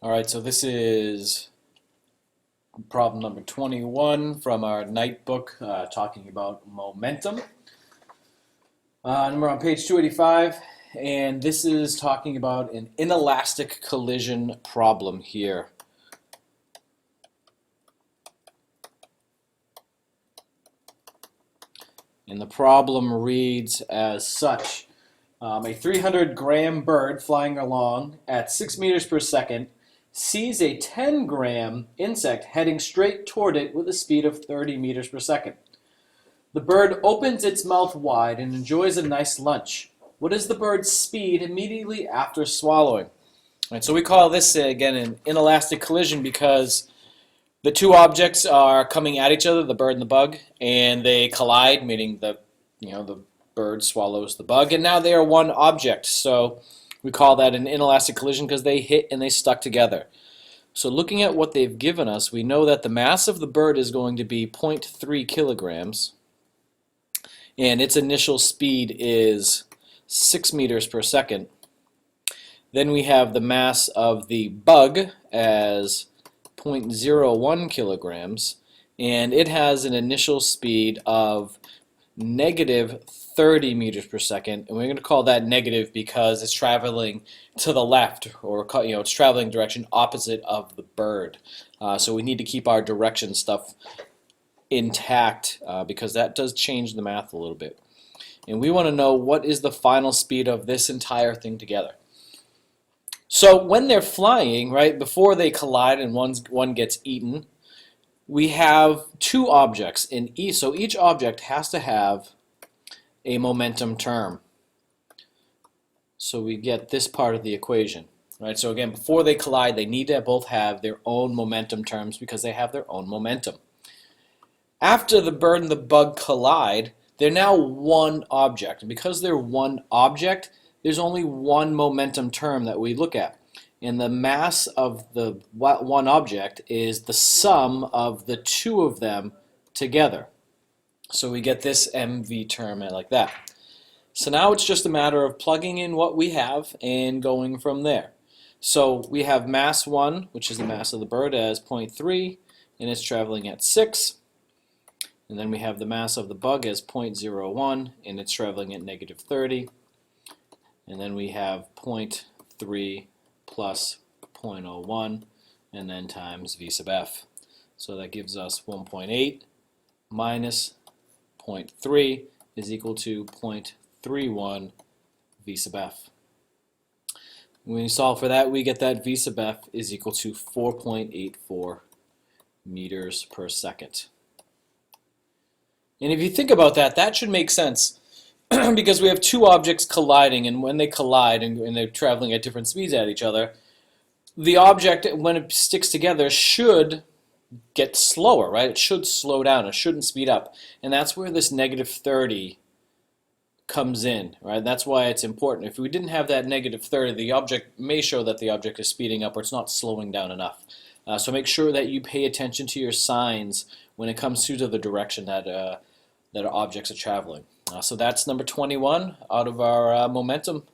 All right, so this is problem number 21 from our night book talking about momentum. And we're on page 285, and this is talking about an inelastic collision problem here. And the problem reads as such. A 300-gram bird flying along at 6 meters per second sees a 10-gram insect heading straight toward it with a speed of 30 meters per second. The bird opens its mouth wide and enjoys a nice lunch. What is the bird's speed immediately after swallowing? All right, so we call this, again, an inelastic collision because the two objects are coming at each other, the bird and the bug, and they collide, meaning the bird swallows the bug, and now they are one object. So we call that an inelastic collision because they hit and they stuck together. So looking at what they've given us, we know that the mass of the bird is going to be 0.3 kilograms, and its initial speed is 6 meters per second. Then we have the mass of the bug as 0.01 kilograms, and it has an initial speed of negative 30 meters per second, and we're going to call that negative because it's traveling to the left, or it's traveling direction opposite of the bird. So we need to keep our direction stuff intact because that does change the math a little bit. And we want to know what is the final speed of this entire thing together. So when they're flying, right, before they collide and one gets eaten, we have two objects in each, so each object has to have a momentum term. So we get this part of the equation, right? So again, before they collide, they need to both have their own momentum terms because they have their own momentum. After the bird and the bug collide, they're now one object, and because they're one object, there's only one momentum term that we look at. And the mass of the one object is the sum of the two of them together. So we get this mv term like that. So now it's just a matter of plugging in what we have and going from there. So we have mass 1, which is the mass of the bird, as 0.3, and it's traveling at 6. And then we have the mass of the bug as 0.01, and it's traveling at negative 30. And then we have 0.3 plus 0.01, and then times v sub f. So that gives us 1.8 minus 0.3 is equal to 0.31 v sub f. When we solve for that, we get that v sub f is equal to 4.84 meters per second. And if you think about that, that should make sense. Because we have two objects colliding, and when they collide and they're traveling at different speeds at each other, the object, when it sticks together, should get slower, right? It should slow down. It shouldn't speed up. And that's where this negative 30 comes in, right? That's why it's important. If we didn't have that negative 30, the object may show that the object is speeding up or it's not slowing down enough. So make sure that you pay attention to your signs when it comes to the direction that our objects are traveling. So that's number 21 out of our momentum